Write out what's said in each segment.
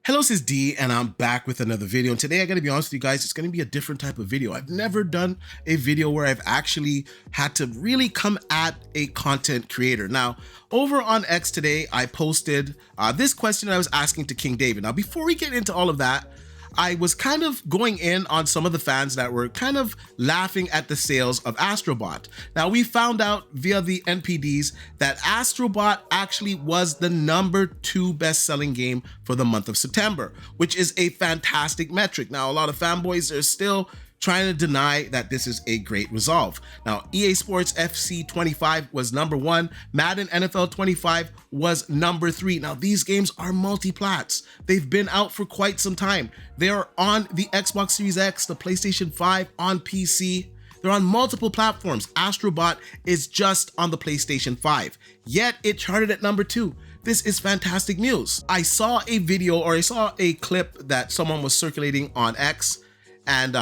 Hello, this is D, and I'm back with another video. And today, I gotta be honest with you guys, it's gonna be a different type of video. I've never done a video where I've actually had to really come at a content creator. Now, over on X today, I posted this question I was asking to King David. Now, before we get into all of that, I was kind of going in on some of the fans that were kind of laughing at the sales of Astro Bot. Now, we found out via the NPDs that Astro Bot actually was the #2 best-selling game for the month of September, which is a fantastic metric. Now, a lot of fanboys are still trying to deny that this is a great resolve. Now, EA Sports FC 25 was #1, Madden NFL 25 was #3. Now, these games are multi-plats. They've been out for quite some time. They are on the Xbox Series X, the PlayStation 5, on PC. They're on multiple platforms. Astro Bot is just on the PlayStation 5, yet it charted at #2. This is fantastic news. I saw a video, or I saw a clip that someone was circulating on X, and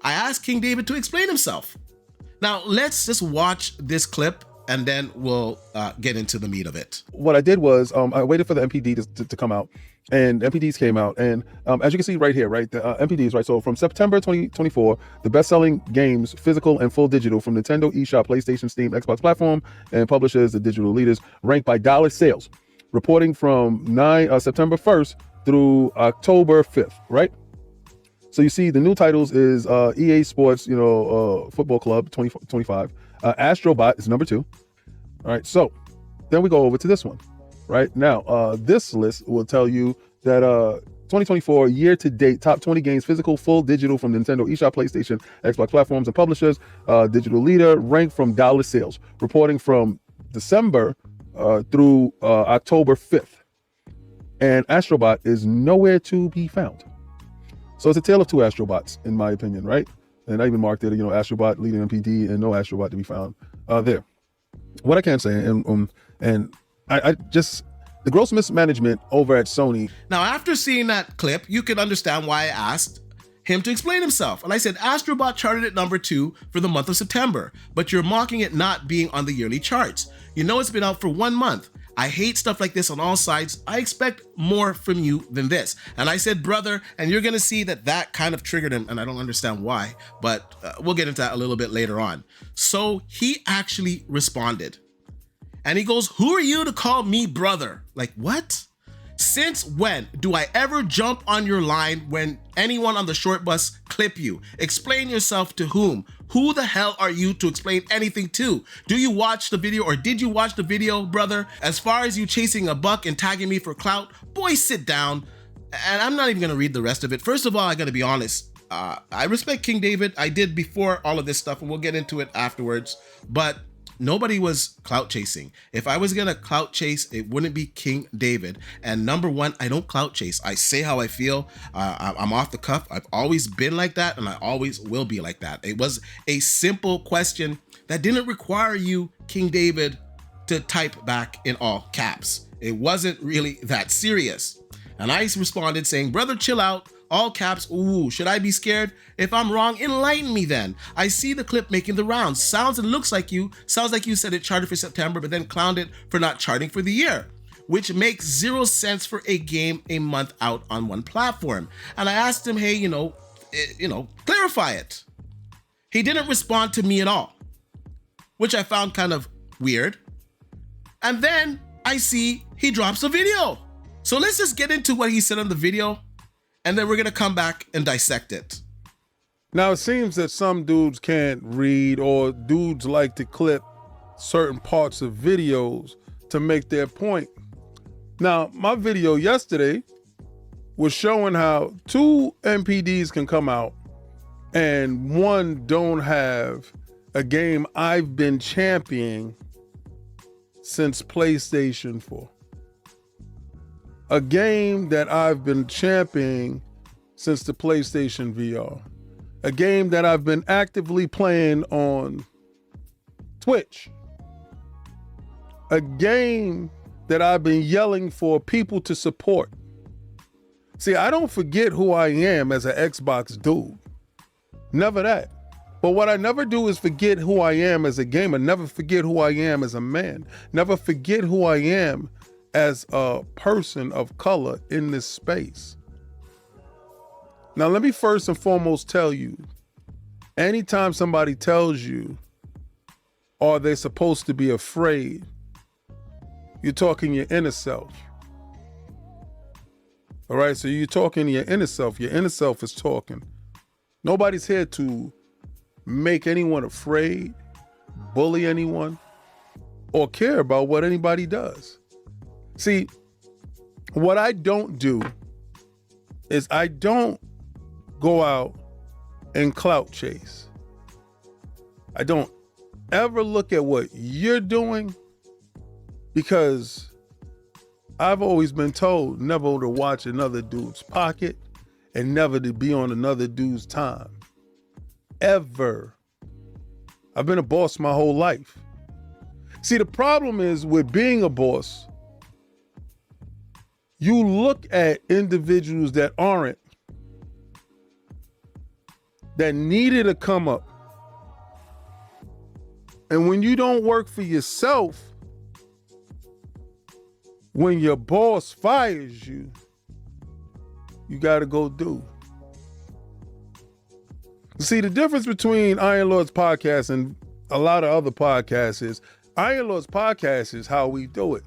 I asked King David to explain himself. Now, let's just watch this clip and then we'll get into the meat of it. What I did was I waited for the MPD to come out, and MPDs came out. And as you can see right here, right, the MPDs, right? So from September 2024, the best-selling games, physical and full digital from Nintendo, eShop, PlayStation, Steam, Xbox platform, and publishers, the digital leaders, ranked by dollar sales, reporting from September 1st through October 5th, right? So you see the new titles is EA Sports, Football Club 2025. Astro Bot is #2. All right, so then we go over to this one. Right now, this list will tell you that 2024 year-to-date top 20 games, physical, full, digital from Nintendo, eShop, PlayStation, Xbox platforms, and publishers. Digital leader ranked from dollar sales, reporting from December through October 5th. And Astro Bot is nowhere to be found. So it's a tale of two Astro Bots, in my opinion, right? And I even marked it, Astro Bot leading MPD and no Astro Bot to be found there. What I can say, and I just, the gross mismanagement over at Sony. Now, after seeing that clip, you can understand why I asked him to explain himself. And I said, Astro Bot charted at #2 for the month of September, but you're mocking it not being on the yearly charts. You know it's been out for 1 month. I hate stuff like this on all sides. I expect more from you than this. And I said, brother, and you're gonna see that kind of triggered him, and I don't understand why, but we'll get into that a little bit later on. So he actually responded. And he goes, who are you to call me brother? Like, what? Since when do I ever jump on your line when anyone on the short bus clip you? Explain yourself to whom? Who the hell are you to explain anything to? Do you watch the video, or did you watch the video, brother? As far as you chasing a buck and tagging me for clout, boy, sit down. And I'm not even gonna read the rest of it. First of all, I gotta be honest. I respect King David. I did before all of this stuff, and we'll get into it afterwards. But nobody was clout chasing. If I was gonna clout chase, it wouldn't be King David. And #1, I don't clout chase. I say how I feel. I'm off the cuff. I've always been like that, and I always will be like that. It was a simple question that didn't require you, King David, to type back in all caps. It wasn't really that serious. And I responded saying, brother, chill out. All caps, ooh, should I be scared? If I'm wrong, enlighten me then. I see the clip making the rounds. Sounds and looks like you. Sounds like you said it charted for September, but then clowned it for not charting for the year, which makes 0 sense for a game a month out on one platform. And I asked him, hey, clarify it. He didn't respond to me at all, which I found kind of weird. And then I see he drops a video. So let's just get into what he said on the video, and then we're gonna come back and dissect it. Now, it seems that some dudes can't read, or dudes like to clip certain parts of videos to make their point. Now, my video yesterday was showing how 2 MPDs can come out and one don't have a game I've been championing since PlayStation 4. A game that I've been championing since the PlayStation VR. A game that I've been actively playing on Twitch. A game that I've been yelling for people to support. See, I don't forget who I am as an Xbox dude. Never that. But what I never do is forget who I am as a gamer. Never forget who I am as a man. Never forget who I am as a person of color in this space. Now, let me first and foremost tell you, anytime somebody tells you, are they supposed to be afraid, you're talking your inner self. All right, so you're talking to your inner self. Your inner self is talking. Nobody's here to make anyone afraid, bully anyone, or care about what anybody does. See, what I don't do is I don't go out and clout chase. I don't ever look at what you're doing, because I've always been told never to watch another dude's pocket and never to be on another dude's time. Ever. I've been a boss my whole life. See, the problem is with being a boss, you look at individuals that aren't, that needed to come up. And when you don't work for yourself, when your boss fires you, you got to go do. See, the difference between Iron Lord's podcast and a lot of other podcasts is Iron Lord's podcast is how we do it.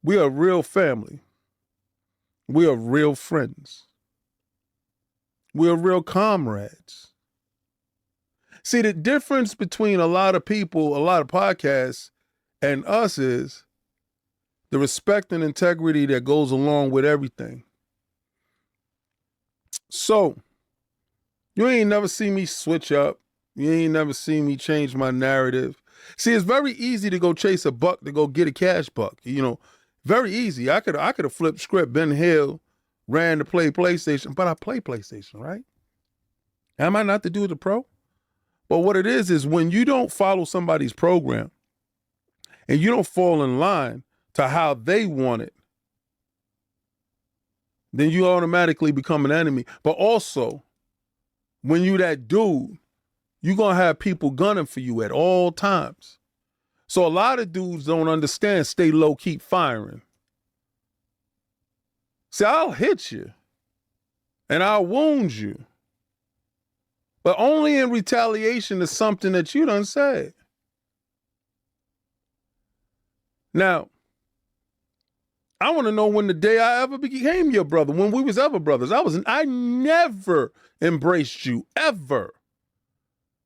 We are real family. We are real friends. We are real comrades. See, the difference between a lot of people, a lot of podcasts, and us is the respect and integrity that goes along with everything. So, you ain't never seen me switch up. You ain't never seen me change my narrative. See, it's very easy to go chase a buck, to go get a cash buck. You know, very easy. I could have flipped script, Ben Hill, ran to play PlayStation, but I play PlayStation, right? Am I not the dude, the pro? But what it is when you don't follow somebody's program and you don't fall in line to how they want it, then you automatically become an enemy. But also, when you that dude, you're going to have people gunning for you at all times. So a lot of dudes don't understand stay low, keep firing. See, I'll hit you and I'll wound you, but only in retaliation to something that you done said. Now, I want to know when the day I ever became your brother, when we was ever brothers. I never embraced you, ever.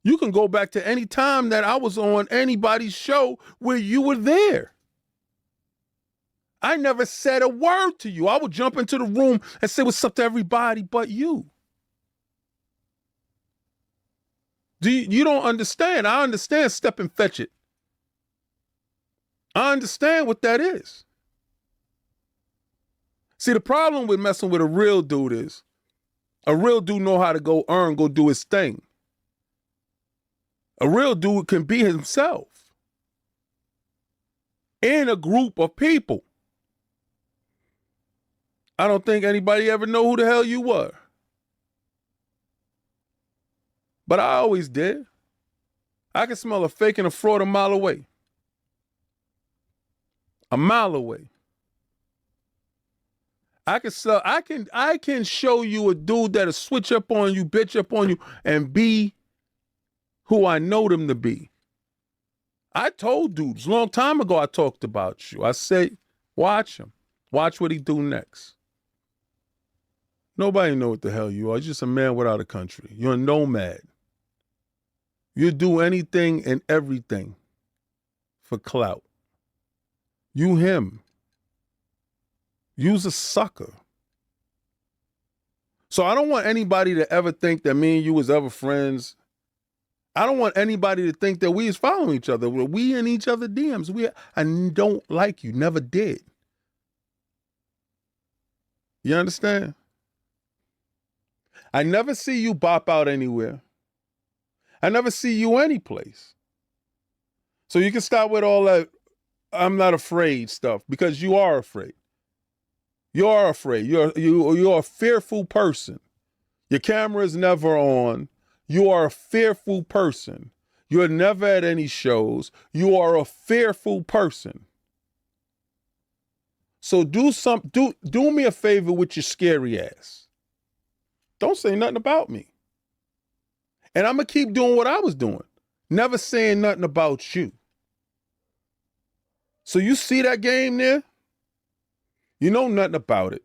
You can go back to any time that I was on anybody's show where you were there. I never said a word to you. I would jump into the room and say what's up to everybody but you. You don't understand. I understand step and fetch it. I understand what that is. See, the problem with messing with a real dude is a real dude know how to go do his thing. A real dude can be himself in a group of people. I don't think anybody ever know who the hell you were. But I always did. I can smell a fake and a fraud a mile away. A mile away. I can show you a dude that'll switch up on you, bitch up on you, and be who I know them to be. I told dudes a long time ago, I talked about you. I said, watch him. Watch what he do next. Nobody know what the hell you are. You're just a man without a country. You're a nomad. You do anything and everything for clout. You him. You's a sucker. So I don't want anybody to ever think that me and you was ever friends. I don't want anybody to think that we is following each other. We in each other DMs. I don't like you. Never did. You understand? I never see you bop out anywhere. I never see you any place. So you can stop with all that I'm not afraid stuff, because you are afraid. You are afraid. You're a fearful person. Your camera is never on. You are a fearful person. You're never at any shows. You are a fearful person. So do me a favor with your scary ass. Don't say nothing about me. And I'm going to keep doing what I was doing. Never saying nothing about you. So you see that game there? You know nothing about it.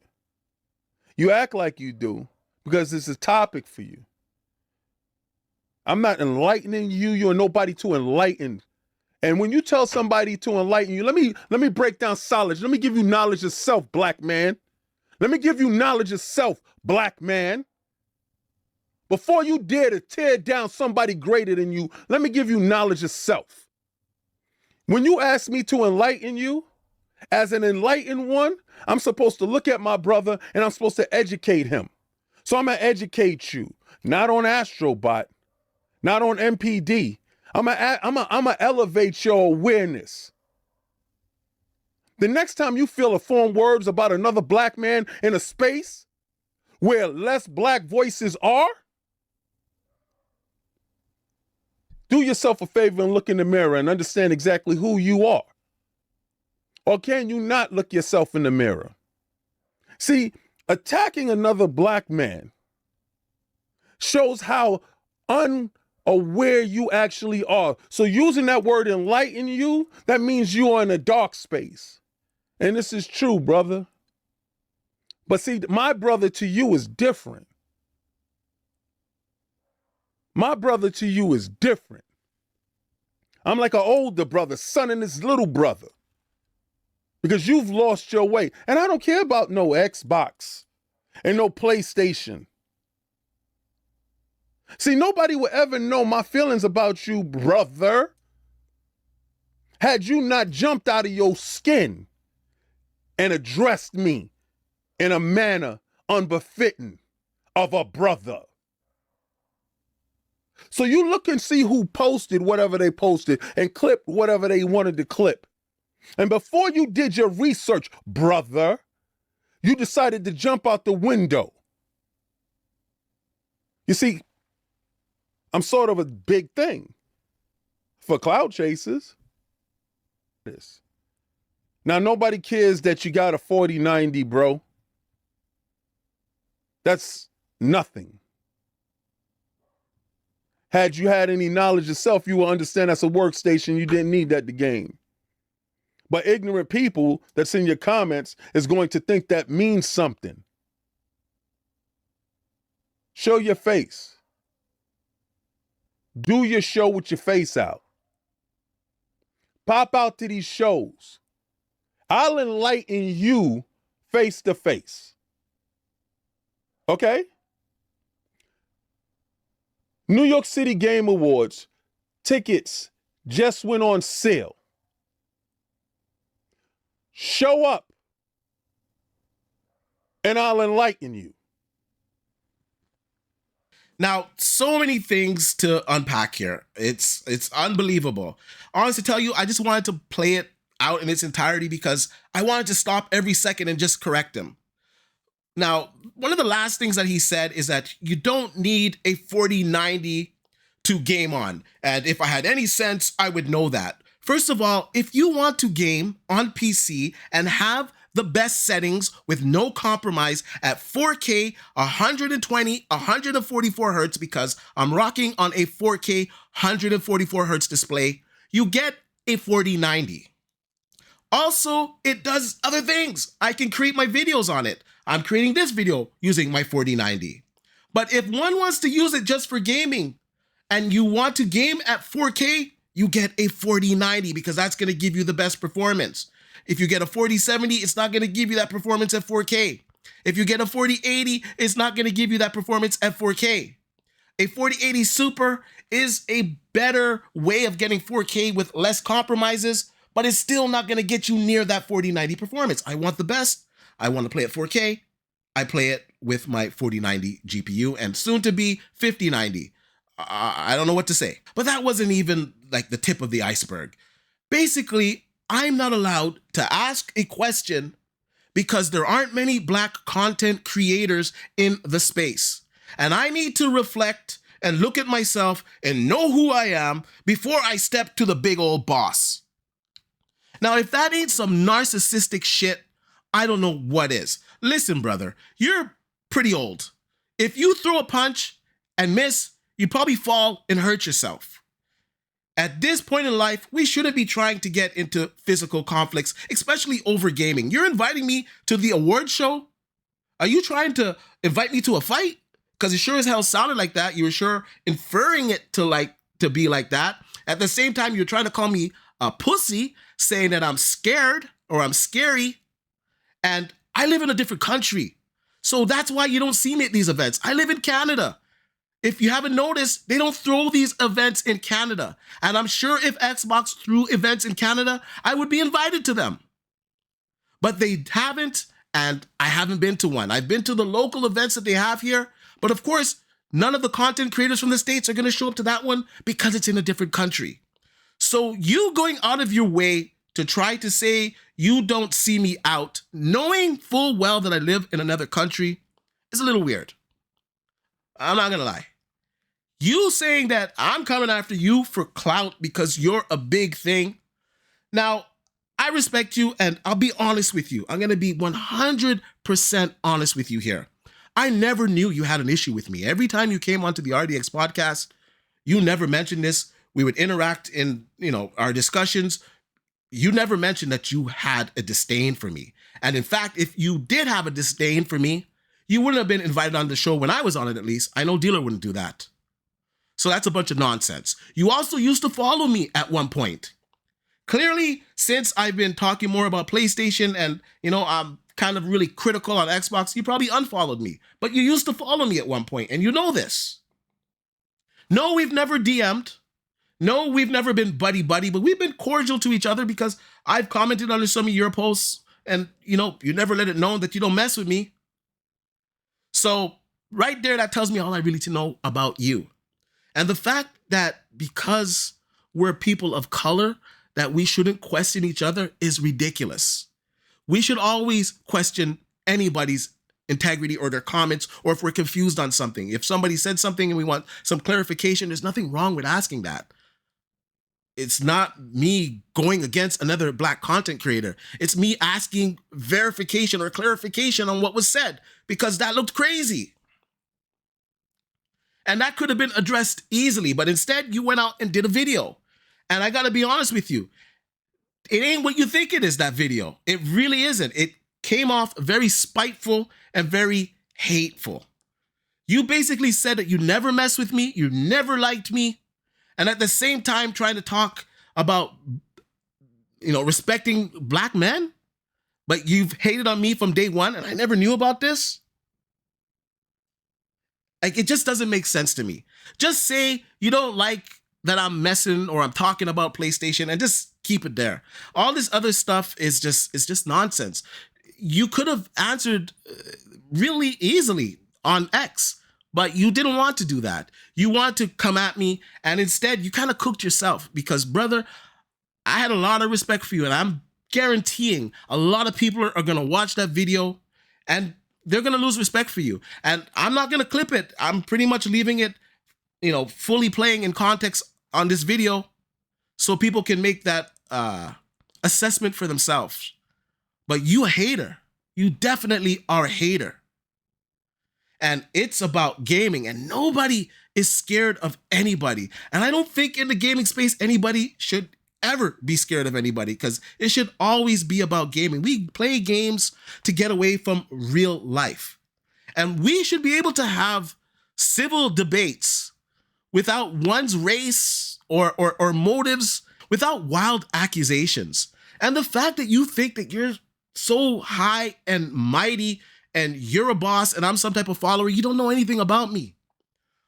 You act like you do because it's a topic for you. I'm not enlightening you. You're nobody to enlighten. And when you tell somebody to enlighten you, let me break down knowledge. Let me give you knowledge of self, black man. Let me give you knowledge of self, black man. Before you dare to tear down somebody greater than you, let me give you knowledge of self. When you ask me to enlighten you, as an enlightened one, I'm supposed to look at my brother and I'm supposed to educate him. So I'm going to educate you, not on Astro Bot, not on MPD. I'm gonna elevate your awareness. The next time you feel to form words about another black man in a space where less black voices are, do yourself a favor and look in the mirror and understand exactly who you are. Or can you not look yourself in the mirror? See, attacking another black man shows how unaware you actually are. So using that word enlighten you, that means you are in a dark space. And this is true, brother. But see, my brother to you is different. My brother to you is different. I'm like an older brother, son and his little brother. Because you've lost your way. And I don't care about no Xbox and no PlayStation. See, nobody will ever know my feelings about you, brother, had you not jumped out of your skin and addressed me in a manner unbefitting of a brother. So you look and see who posted whatever they posted and clipped whatever they wanted to clip. And before you did your research, brother, you decided to jump out the window. You see, I'm sort of a big thing for clout chasers. Now, nobody cares that you got a 4090, bro. That's nothing. Had you had any knowledge of self, you will understand that's a workstation. You didn't need that to game. But ignorant people that's in your comments is going to think that means something. Show your face. Do your show with your face out. Pop out to these shows. I'll enlighten you face to face. Okay? New York City Game Awards tickets just went on sale. Show up and I'll enlighten you. Now, so many things to unpack here. It's unbelievable. Honestly, to tell you, I just wanted to play it out in its entirety because I wanted to stop every second and just correct him. Now, one of the last things that he said is that you don't need a 4090 to game on. And if I had any sense, I would know that. First of all, if you want to game on PC and have the best settings with no compromise at 4K, 120, 144 hertz, because I'm rocking on a 4K 144 hertz display, you get a 4090. Also, it does other things. I can create my videos on it. I'm creating this video using my 4090. But if one wants to use it just for gaming and you want to game at 4K, you get a 4090 because that's going to give you the best performance. If you get a 4070, it's not going to give you that performance at 4K. If you get a 4080, it's not going to give you that performance at 4K. A 4080 Super is a better way of getting 4K with less compromises, but it's still not going to get you near that 4090 performance. I want the best. I want to play at 4K. I play it with my 4090 GPU and soon to be 5090. I don't know what to say. But that wasn't even like the tip of the iceberg. Basically, I'm not allowed to ask a question because there aren't many Black content creators in the space. And I need to reflect and look at myself and know who I am before I step to the big old boss. Now, if that ain't some narcissistic shit, I don't know what is. Listen, brother, you're pretty old. If you throw a punch and miss, you probably fall and hurt yourself. At this point in life, we shouldn't be trying to get into physical conflicts, especially over gaming. You're inviting me to the award show? Are you trying to invite me to a fight? Because it sure as hell sounded like that. You were sure inferring it to be like that. At the same time, you're trying to call me a pussy, saying that I'm scared or I'm scary. And I live in a different country. So that's why you don't see me at these events. I live in Canada. If you haven't noticed, they don't throw these events in Canada. And I'm sure if Xbox threw events in Canada, I would be invited to them. But they haven't, and I haven't been to one. I've been to the local events that they have here. But of course, none of the content creators from the States are going to show up to that one because it's in a different country. So you going out of your way to try to say you don't see me out, knowing full well that I live in another country, is a little weird. I'm not going to lie. You saying that I'm coming after you for clout because you're a big thing. Now, I respect you, and I'll be honest with you. I'm going to be 100% honest with you here. I never knew you had an issue with me. Every time you came onto the RDX podcast, you never mentioned this. We would interact in, our discussions. You never mentioned that you had a disdain for me. And in fact, if you did have a disdain for me, you wouldn't have been invited on the show when I was on it, at least. I know Dealer wouldn't do that. So that's a bunch of nonsense. You also used to follow me at one point. Clearly, since I've been talking more about PlayStation and, I'm kind of really critical on Xbox, you probably unfollowed me. But you used to follow me at one point, and you know this. No, we've never DM'd. No, we've never been buddy-buddy, but we've been cordial to each other because I've commented on some of your posts, and, you never let it known that you don't mess with me. So right there, that tells me all I really need to know about you. And the fact that because we're people of color, that we shouldn't question each other is ridiculous. We should always question anybody's integrity or their comments, or if we're confused on something. If somebody said something and we want some clarification, there's nothing wrong with asking that. It's not me going against another Black content creator. It's me asking verification or clarification on what was said, because that looked crazy. And that could have been addressed easily, but instead you went out and did a video. And I gotta be honest with you, it ain't what you think it is, that video. It really isn't. It came off very spiteful and very hateful. You basically said that you never mess with me, you never liked me, and at the same time trying to talk about, respecting Black men, but you've hated on me from day one and I never knew about this? Like, it just doesn't make sense to me. Just say you don't like that I'm messing or I'm talking about PlayStation and just keep it there. All this other stuff is just nonsense. You could have answered really easily on X, but you didn't want to do that. You want to come at me, and instead you kind of cooked yourself because, brother, I had a lot of respect for you, and I'm guaranteeing a lot of people are going to watch that video and they're going to lose respect for you. And I'm not going to clip it. I'm pretty much leaving it, fully playing in context on this video so people can make that assessment for themselves. But you a hater. You definitely are a hater. And it's about gaming, and nobody is scared of anybody. And I don't think in the gaming space anybody should ever be scared of anybody, because it should always be about gaming. We play games to get away from real life. And we should be able to have civil debates without one's race or motives, without wild accusations. And the fact that you think that you're so high and mighty and you're a boss and I'm some type of follower, you don't know anything about me.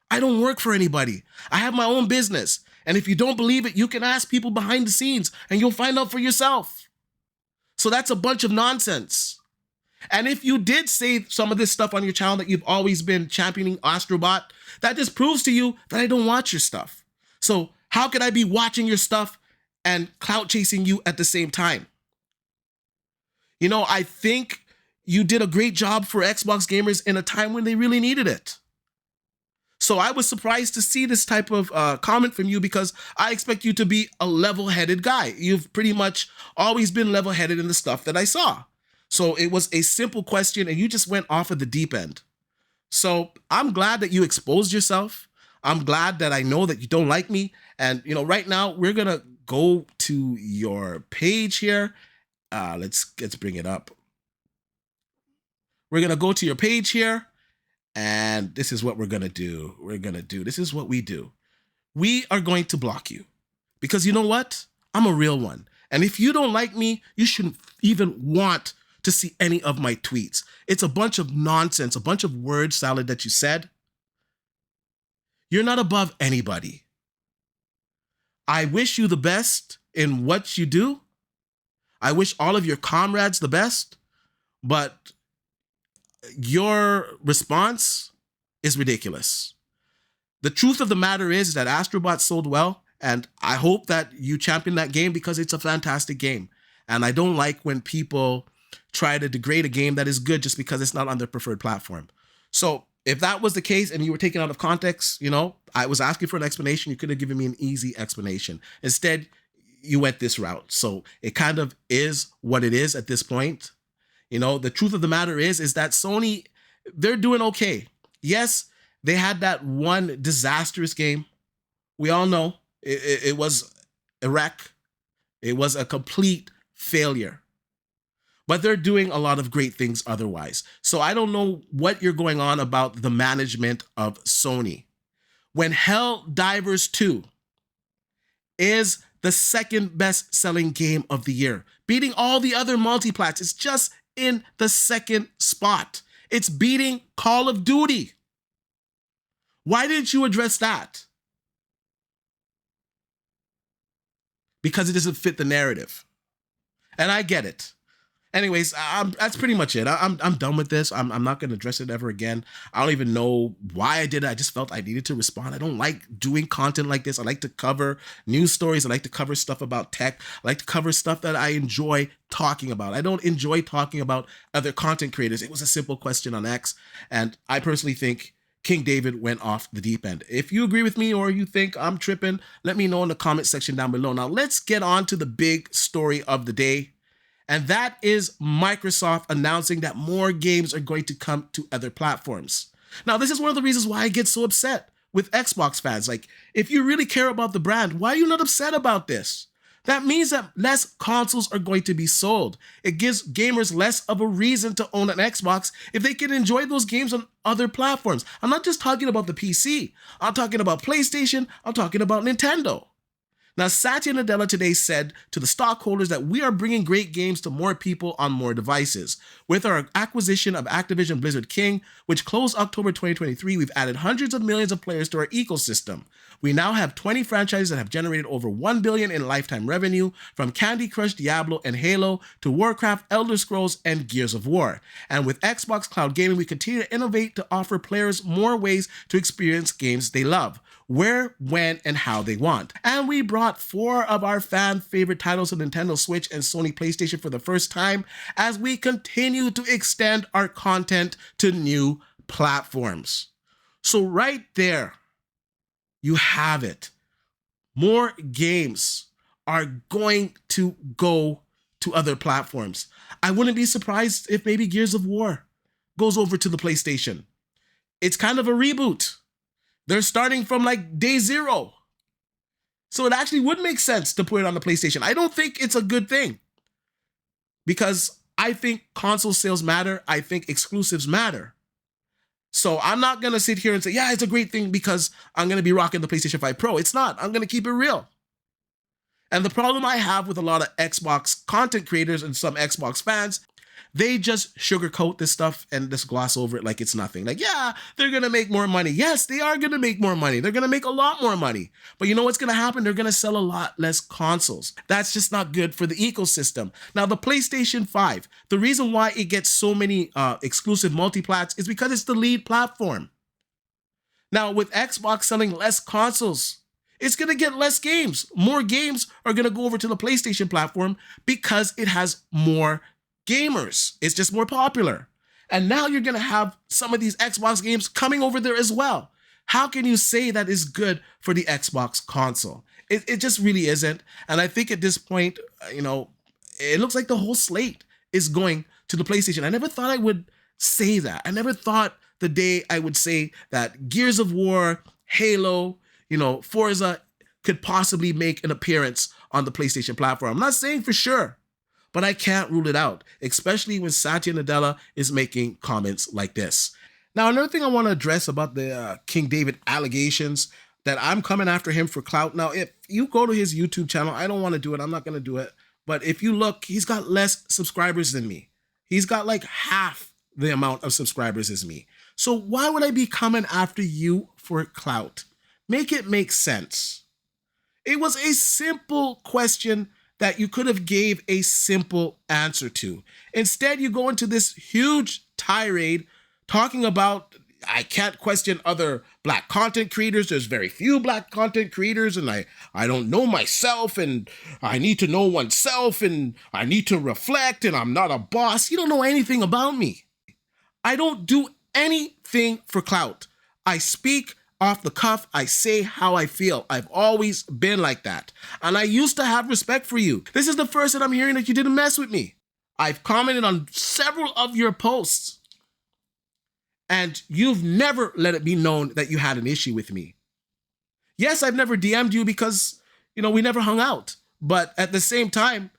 I don't work for anybody. I have my own business. And if you don't believe it, you can ask people behind the scenes and you'll find out for yourself. So that's a bunch of nonsense. And if you did say some of this stuff on your channel that you've always been championing Astro Bot, that just proves to you that I don't watch your stuff. So how could I be watching your stuff and clout chasing you at the same time? I think you did a great job for Xbox gamers in a time when they really needed it. So I was surprised to see this type of comment from you, because I expect you to be a level-headed guy. You've pretty much always been level-headed in the stuff that I saw. So it was a simple question and you just went off of the deep end. So I'm glad that you exposed yourself. I'm glad that I know that you don't like me. And right now we're gonna go to your page here. Let's bring it up. We're gonna go to your page here, and this is what we're gonna do. This is what we do. We are going to block you because you know what? I'm a real one. And if you don't like me, you shouldn't even want to see any of my tweets. It's a bunch of nonsense, a bunch of word salad that you said. You're not above anybody. I wish you the best in what you do. I wish all of your comrades the best, but your response is ridiculous. The truth of the matter is that Astro Bot sold well, and I hope that you champion that game because it's a fantastic game. And I don't like when people try to degrade a game that is good just because it's not on their preferred platform. So if that was the case and you were taken out of context, I was asking for an explanation. You could have given me an easy explanation. Instead, you went this route. So it kind of is what it is at this point. The truth of the matter is that Sony, they're doing okay. Yes, they had that one disastrous game. We all know it was a wreck. It was a complete failure. But they're doing a lot of great things otherwise. So I don't know what you're going on about the management of Sony. When Helldivers 2 is the second best selling game of the year, beating all the other multiplats, it's just in the second spot. It's beating Call of Duty. Why didn't you address that? Because it doesn't fit the narrative. And I get it. Anyways, that's pretty much it. I'm done with this. I'm not going to address it ever again. I don't even know why I did it. I just felt I needed to respond. I don't like doing content like this. I like to cover news stories. I like to cover stuff about tech. I like to cover stuff that I enjoy talking about. I don't enjoy talking about other content creators. It was a simple question on X, and I personally think King David went off the deep end. If you agree with me or you think I'm tripping, let me know in the comment section down below. Now, let's get on to the big story of the day. And that is Microsoft announcing that more games are going to come to other platforms. Now, this is one of the reasons why I get so upset with Xbox fans. Like, if you really care about the brand, why are you not upset about this? That means that less consoles are going to be sold. It gives gamers less of a reason to own an Xbox if they can enjoy those games on other platforms. I'm not just talking about the PC. I'm talking about PlayStation. I'm talking about Nintendo. Now, Satya Nadella today said to the stockholders that we are bringing great games to more people on more devices. With our acquisition of Activision Blizzard King, which closed October 2023, we've added hundreds of millions of players to our ecosystem. We now have 20 franchises that have generated over $1 billion in lifetime revenue, from Candy Crush, Diablo, and Halo to Warcraft, Elder Scrolls, and Gears of War. And with Xbox Cloud Gaming, we continue to innovate to offer players more ways to experience games they love, where, when, and how they want. And we brought 4 of our fan favorite titles to Nintendo Switch and Sony PlayStation for the first time, as we continue to extend our content to new platforms. So right there, you have it. More games are going to go to other platforms. I wouldn't be surprised if maybe Gears of War goes over to the PlayStation. It's kind of a reboot. They're starting from like day 0. So it actually would make sense to put it on the PlayStation. I don't think it's a good thing, because I think console sales matter. I think exclusives matter. So I'm not going to sit here and say, yeah, it's a great thing because I'm going to be rocking the PlayStation 5 Pro. It's not. I'm going to keep it real. And the problem I have with a lot of Xbox content creators and some Xbox fans, they just sugarcoat this stuff and just gloss over it like it's nothing. Like, yeah, they're going to make more money. Yes, they are going to make more money. They're going to make a lot more money. But you know what's going to happen? They're going to sell a lot less consoles. That's just not good for the ecosystem. Now, the PlayStation 5, the reason why it gets so many exclusive multiplats is because it's the lead platform. Now, with Xbox selling less consoles, it's going to get less games. More games are going to go over to the PlayStation platform because it has more gamers. It's just more popular. And now you're going to have some of these Xbox games coming over there as well. How can you say that is good for the Xbox console? It just really isn't. And I think at this point, it looks like the whole slate is going to the PlayStation. I never thought I would say that. I never thought the day I would say that Gears of War, Halo, Forza could possibly make an appearance on the PlayStation platform. I'm not saying for sure, but I can't rule it out, especially when Satya Nadella is making comments like this. Now, another thing I want to address about the King David allegations that I'm coming after him for clout. Now, if you go to his YouTube channel, I don't want to do it. I'm not going to do it. But if you look, he's got less subscribers than me. He's got like half the amount of subscribers as me. So why would I be coming after you for clout? Make it make sense. It was a simple question that you could have gave a simple answer to. Instead, you go into this huge tirade talking about, I can't question other Black content creators. There's very few Black content creators, and I don't know myself, and I need to know oneself, and I need to reflect, and I'm not a boss. You don't know anything about me. I don't do anything for clout. I speak off the cuff. I say how I feel. I've always been like that. And I used to have respect for you. This is the first that I'm hearing that you didn't mess with me. I've commented on several of your posts, and you've never let it be known that you had an issue with me. Yes, I've never DM'd you because, we never hung out. But at the same time,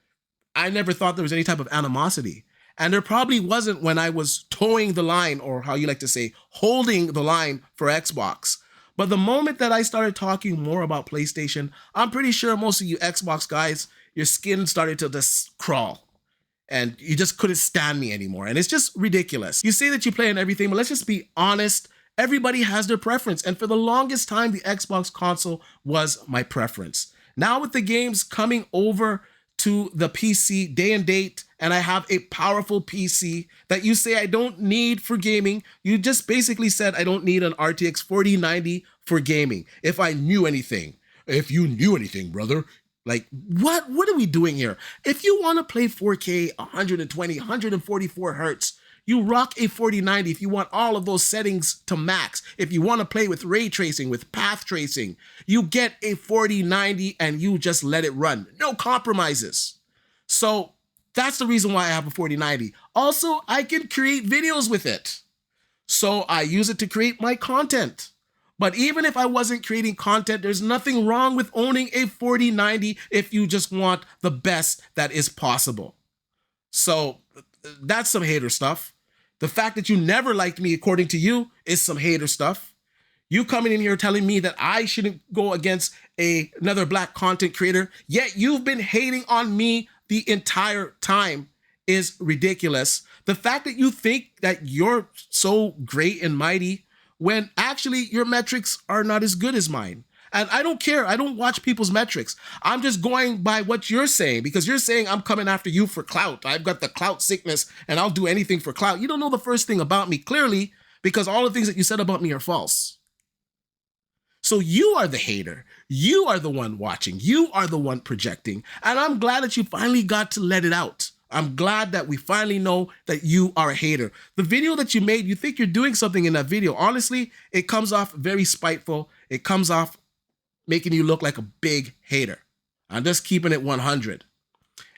I never thought there was any type of animosity. And there probably wasn't when I was towing the line, or how you like to say, holding the line for Xbox. But the moment that I started talking more about PlayStation, I'm pretty sure most of you Xbox guys, your skin started to just crawl. And you just couldn't stand me anymore. And it's just ridiculous. You say that you play on everything, but let's just be honest. Everybody has their preference. And for the longest time, the Xbox console was my preference. Now with the games coming over to the PC day and date, and I have a powerful PC that you say I don't need for gaming, you just basically said I don't need an RTX 4090 for gaming. If I knew anything. If you knew anything, brother. Like, what are we doing here? If you want to play 4K, 120, 144 hertz, you rock a 4090 if you want all of those settings to max. If you want to play with ray tracing, with path tracing, you get a 4090 and you just let it run. No compromises. So that's the reason why I have a 4090. Also, I can create videos with it. So I use it to create my content. But even if I wasn't creating content, there's nothing wrong with owning a 4090 if you just want the best that is possible. So that's some hater stuff. The fact that you never liked me, according to you, is some hater stuff. You coming in here telling me that I shouldn't go against another Black content creator, yet you've been hating on me the entire time, is ridiculous. The fact that you think that you're so great and mighty when actually your metrics are not as good as mine. And I don't care. I don't watch people's metrics. I'm just going by what you're saying, because you're saying I'm coming after you for clout. I've got the clout sickness and I'll do anything for clout. You don't know the first thing about me, clearly, because all the things that you said about me are false. So you are the hater. You are the one watching. You are the one projecting. And I'm glad that you finally got to let it out. I'm glad that we finally know that you are a hater. The video that you made, you think you're doing something in that video. Honestly, it comes off very spiteful. It comes off making you look like a big hater. I'm just keeping it 100.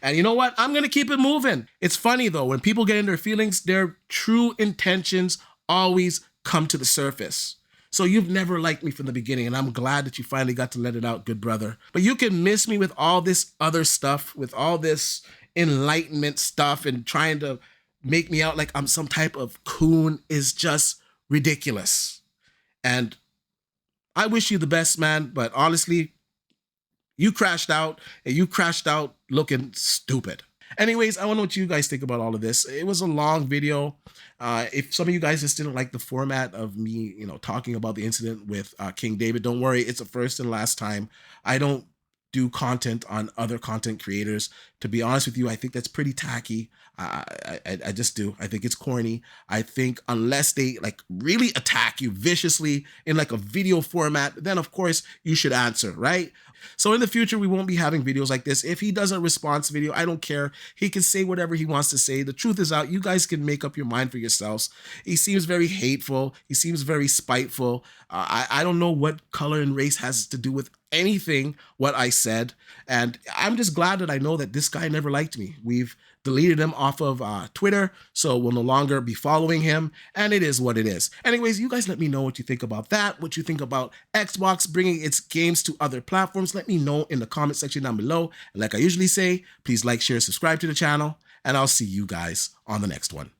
And you know what? I'm going to keep it moving. It's funny though, when people get in their feelings, their true intentions always come to the surface. So you've never liked me from the beginning, and I'm glad that you finally got to let it out, good brother. But you can miss me with all this other stuff, with all this enlightenment stuff, and trying to make me out like I'm some type of coon is just ridiculous. And I wish you the best, man, but honestly, you crashed out, and you crashed out looking stupid. Anyways, I want to know what you guys think about all of this. It was a long video. If some of you guys just didn't like the format of me, talking about the incident with King David, don't worry. It's the first and last time. I don't do content on other content creators. To be honest with you, I think that's pretty tacky. I just do. I think it's corny. I think unless they really attack you viciously in a video format, then of course you should answer, right? So in the future, we won't be having videos like this. If he does a response video, I don't care. He can say whatever he wants to say. The truth is out. You guys can make up your mind for yourselves. He seems very hateful. He seems very spiteful. I don't know what color and race has to do with anything what I said. And I'm just glad that I know that this guy never liked me. We've deleted him off of Twitter, so we'll no longer be following him, and it is what it is. Anyways, you guys let me know what you think about that, what you think about Xbox bringing its games to other platforms. Let me know in the comment section down below. And like I usually say, please like, share, subscribe to the channel, and I'll see you guys on the next one.